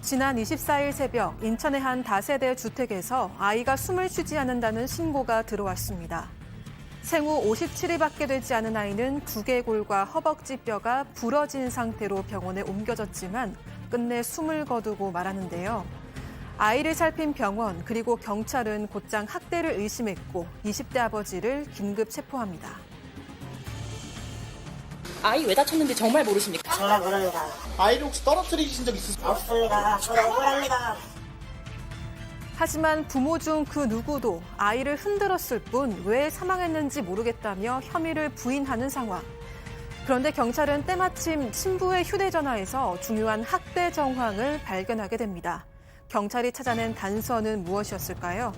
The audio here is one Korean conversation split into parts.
지난 24일 새벽 인천의 한 다세대 주택에서 아이가 숨을 쉬지 않는다는 신고가 들어왔습니다. 생후 57일밖에 되지 않은 아이는 두개골과 허벅지 뼈가 부러진 상태로 병원에 옮겨졌지만 끝내 숨을 거두고 말았는데요. 아이를 살핀 병원 그리고 경찰은 곧장 학대를 의심했고 20대 아버지를 긴급 체포합니다. 아이 왜 다쳤는지 정말 모르십니까? 정말 모릅니다. 아이를 혹시 떨어뜨리신 적 있으세요? 없습니다. 저도 억울합니다. 하지만 부모 중 그 누구도 아이를 흔들었을 뿐 왜 사망했는지 모르겠다며 혐의를 부인하는 상황. 그런데 경찰은 때마침 친부의 휴대전화에서 중요한 학대 정황을 발견하게 됩니다. 경찰이 찾아낸 단서는 무엇이었을까요?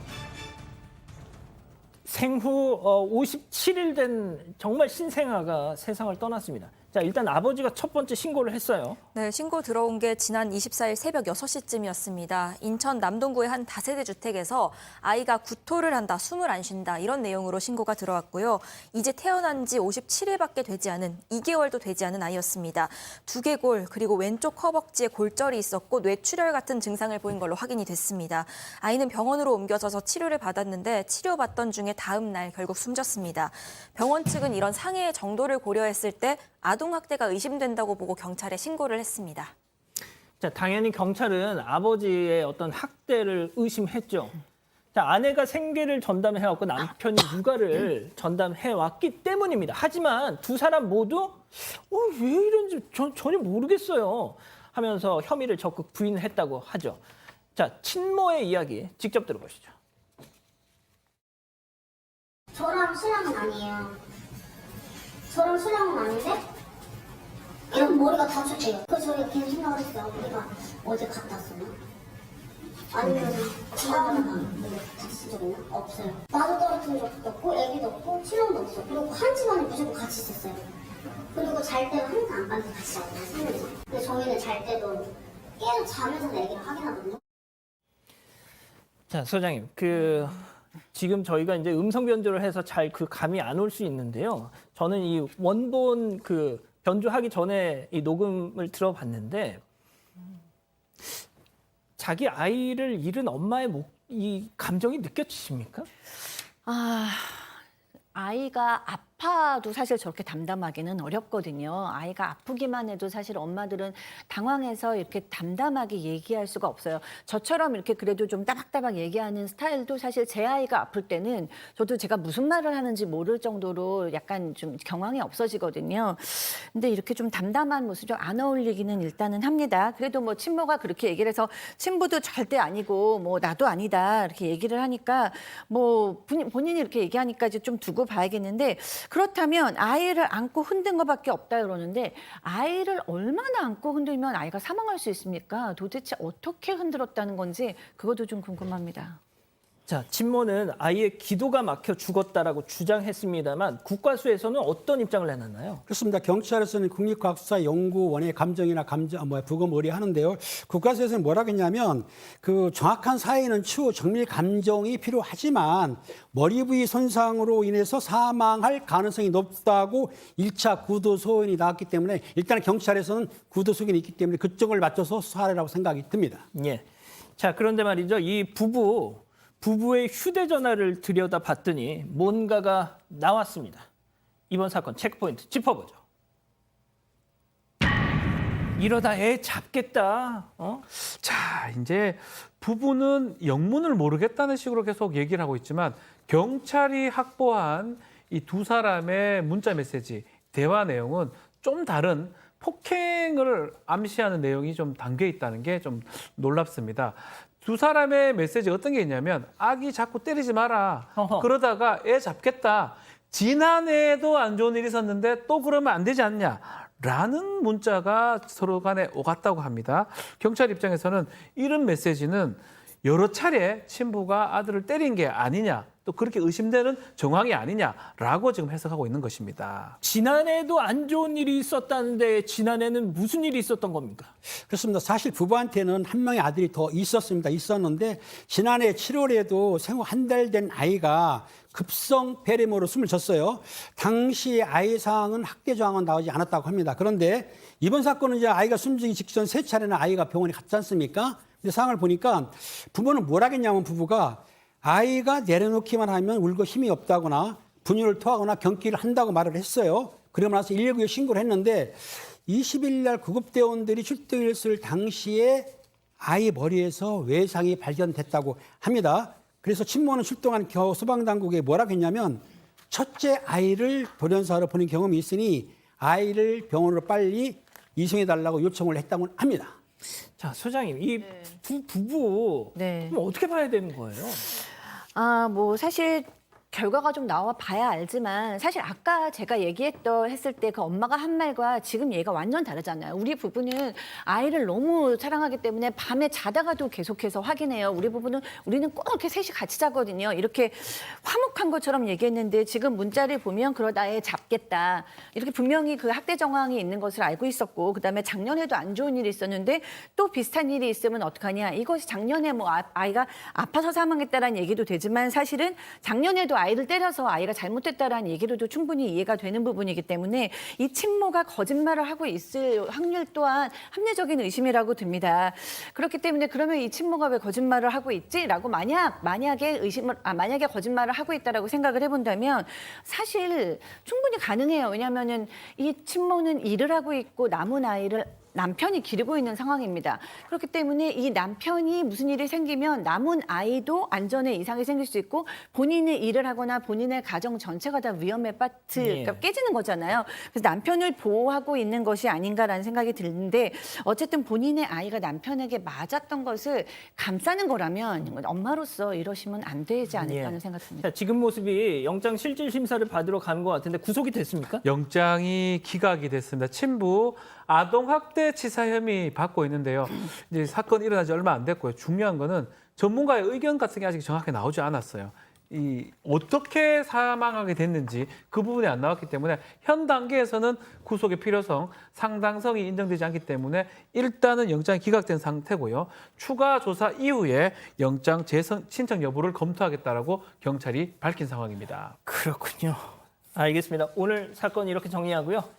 생후 57일 된 정말 신생아가 세상을 떠났습니다. 자, 일단 아버지가 첫 번째 신고를 했어요. 네, 신고 들어온 게 지난 24일 새벽 6시쯤이었습니다. 인천 남동구의 한 다세대 주택에서 아이가 구토를 한다, 숨을 안 쉰다 이런 내용으로 신고가 들어왔고요. 이제 태어난 지 57일밖에 되지 않은 2개월도 되지 않은 아이였습니다. 두개골 그리고 왼쪽 허벅지에 골절이 있었고 뇌출혈 같은 증상을 보인 걸로 확인이 됐습니다. 아이는 병원으로 옮겨져서 치료를 받았는데 치료받던 중에 다음 날 결국 숨졌습니다. 병원 측은 이런 상해의 정도를 고려했을 때 아동학대가 의심된다고 보고 경찰에 신고를 했습니다. 자, 당연히 경찰은 아버지의 어떤 학대를 의심했죠. 자, 아내가 생계를 전담해왔고 남편이 육아를 전담해왔기 때문입니다. 하지만 두 사람 모두 왜 이런지 전혀 모르겠어요 하면서 혐의를 적극 부인했다고 하죠. 자, 친모의 이야기 직접 들어보시죠. 저랑 신랑은 아니에요. 저랑 신랑은 아닌데 그냥 머리가 다쳤대요. 그래서 저희가 그냥 생각을 했어요. 우리가 어제 갔다 왔었나? 아니면 지나가다가 다친 적 있나? 없어요. 나도 떨어뜨린 적도 없고 애기도 없고 신랑도 없어. 그리고 한 시간에 무조건 같이 있었어요. 그리고 잘 때는 항상 안방에서 같이 자거든요. 살면서. 근데 저희는 잘 때도 깨서 자면서 애기를 확인하거든요. 자, 소장님, 지금 저희가 이제 음성 변조를 해서 잘 감이 안 올 수 있는데요. 저는 이 원본 변조하기 전에 이 녹음을 들어봤는데 자기 아이를 잃은 엄마의 이 감정이 느껴지십니까? 아이가 아파도 사실 저렇게 담담하기는 어렵거든요. 아이가 아프기만 해도 사실 엄마들은 당황해서 이렇게 담담하게 얘기할 수가 없어요. 저처럼 이렇게 그래도 좀 따박따박 얘기하는 스타일도 사실 제 아이가 아플 때는 저도 제가 무슨 말을 하는지 모를 정도로 약간 좀 경황이 없어지거든요. 근데 이렇게 좀 담담한 모습이 좀 안 어울리기는 일단은 합니다. 그래도 뭐 친모가 그렇게 얘기를 해서 친부도 절대 아니고 뭐 나도 아니다 이렇게 얘기를 하니까 뭐 본인이 이렇게 얘기하니까 이제 좀 두고 봐야겠는데 그렇다면 아이를 안고 흔든 것밖에 없다 그러는데 아이를 얼마나 안고 흔들면 아이가 사망할 수 있습니까? 도대체 어떻게 흔들었다는 건지 그것도 좀 궁금합니다. 자, 친모는 아이의 기도가 막혀 죽었다라고 주장했습니다만 국과수에서는 어떤 입장을 내놨나요? 그렇습니다. 경찰에서는 국립과학수사연구원의 감정이나 부검 의뢰하는데요. 국과수에서는 뭐라고 했냐면 정확한 사인은 추후 정밀 감정이 필요하지만 머리 부위 손상으로 인해서 사망할 가능성이 높다고 1차 구도 소견이 나왔기 때문에 일단 경찰에서는 구도 소견이 있기 때문에 그쪽을 맞춰서 수사하라고 생각이 듭니다. 예. 자, 그런데 말이죠. 이 부부의 휴대전화를 들여다봤더니 뭔가가 나왔습니다. 이번 사건 체크포인트 짚어보죠. 이러다 애 잡겠다. 자, 이제 부부는 영문을 모르겠다는 식으로 계속 얘기를 하고 있지만 경찰이 확보한 이 두 사람의 문자 메시지, 대화 내용은 좀 다른 폭행을 암시하는 내용이 좀 담겨 있다는 게 좀 놀랍습니다. 두 사람의 메시지 어떤 게 있냐면 아기 자꾸 때리지 마라. 그러다가 애 잡겠다. 지난해에도 안 좋은 일이 있었는데 또 그러면 안 되지 않냐. 라는 문자가 서로 간에 오갔다고 합니다. 경찰 입장에서는 이런 메시지는 여러 차례 친부가 아들을 때린 게 아니냐. 또 그렇게 의심되는 정황이 아니냐라고 지금 해석하고 있는 것입니다. 지난해도 안 좋은 일이 있었다는데 지난해는 무슨 일이 있었던 겁니까? 그렇습니다. 사실 부부한테는 한 명의 아들이 더 있었는데 지난해 7월에도 생후 한 달 된 아이가 급성 폐렴으로 숨을 졌어요. 당시 아이 상황은 학대 정황은 나오지 않았다고 합니다. 그런데 이번 사건은 이제 아이가 숨지기 직전 3차례나 아이가 병원에 갔지 않습니까? 근데 상황을 보니까 부모는 뭘 하겠냐면 부부가 아이가 내려놓기만 하면 울고 힘이 없다거나 분유를 토하거나 경기를 한다고 말을 했어요. 그러고 나서 119에 신고를 했는데 20일 날 구급대원들이 출동했을 당시에 아이 머리에서 외상이 발견됐다고 합니다. 그래서 친모는 출동한 소방당국에 뭐라고 했냐면 첫째 아이를 돌연사로 보낸 경험이 있으니 아이를 병원으로 빨리 이송해달라고 요청을 했다고 합니다. 자, 소장님, 이 부부 네. 그럼 어떻게 봐야 되는 거예요? 뭐 사실 결과가 좀 나와 봐야 알지만 사실 아까 제가 했을 때 그 엄마가 한 말과 지금 얘가 완전 다르잖아요. 우리 부부는 아이를 너무 사랑하기 때문에 밤에 자다가도 계속해서 확인해요. 우리는 꼭 이렇게 셋이 같이 자거든요. 이렇게 화목한 것처럼 얘기했는데 지금 문자를 보면 그러다 애 잡겠다. 이렇게 분명히 그 학대 정황이 있는 것을 알고 있었고 그다음에 작년에도 안 좋은 일이 있었는데 또 비슷한 일이 있으면 어떡하냐. 이것이 작년에 뭐 아이가 아파서 사망했다라는 얘기도 되지만 사실은 작년에도 아이를 때려서 아이가 잘못됐다라는 얘기로도 충분히 이해가 되는 부분이기 때문에 이 친모가 거짓말을 하고 있을 확률 또한 합리적인 의심이라고 듭니다. 그렇기 때문에 그러면 이 친모가 왜 거짓말을 하고 있지라고 만약에 거짓말을 하고 있다라고 생각을 해본다면 사실 충분히 가능해요. 왜냐하면은 이 친모는 일을 하고 있고 남은 아이를 남편이 기르고 있는 상황입니다. 그렇기 때문에 이 남편이 무슨 일이 생기면 남은 아이도 안전에 이상이 생길 수 있고 본인이 일을 하거나 본인의 가정 전체가 다 위험에 그러니까 깨지는 거잖아요. 그래서 남편을 보호하고 있는 것이 아닌가라는 생각이 드는데 어쨌든 본인의 아이가 남편에게 맞았던 것을 감싸는 거라면 엄마로서 이러시면 안 되지 않을까 하는 생각이 듭니다. 자, 지금 모습이 영장 실질 심사를 받으러 가는 것 같은데 구속이 됐습니까? 영장이 기각이 됐습니다. 친부 아동학대 치사 혐의 받고 있는데요. 이제 사건이 일어나지 얼마 안 됐고요. 중요한 거는 전문가의 의견 같은 게 아직 정확하게 나오지 않았어요. 어떻게 사망하게 됐는지 그 부분이 안 나왔기 때문에 현 단계에서는 구속의 필요성, 상당성이 인정되지 않기 때문에 일단은 영장이 기각된 상태고요. 추가 조사 이후에 영장 신청 여부를 검토하겠다라고 경찰이 밝힌 상황입니다. 그렇군요. 알겠습니다. 오늘 사건 이렇게 정리하고요.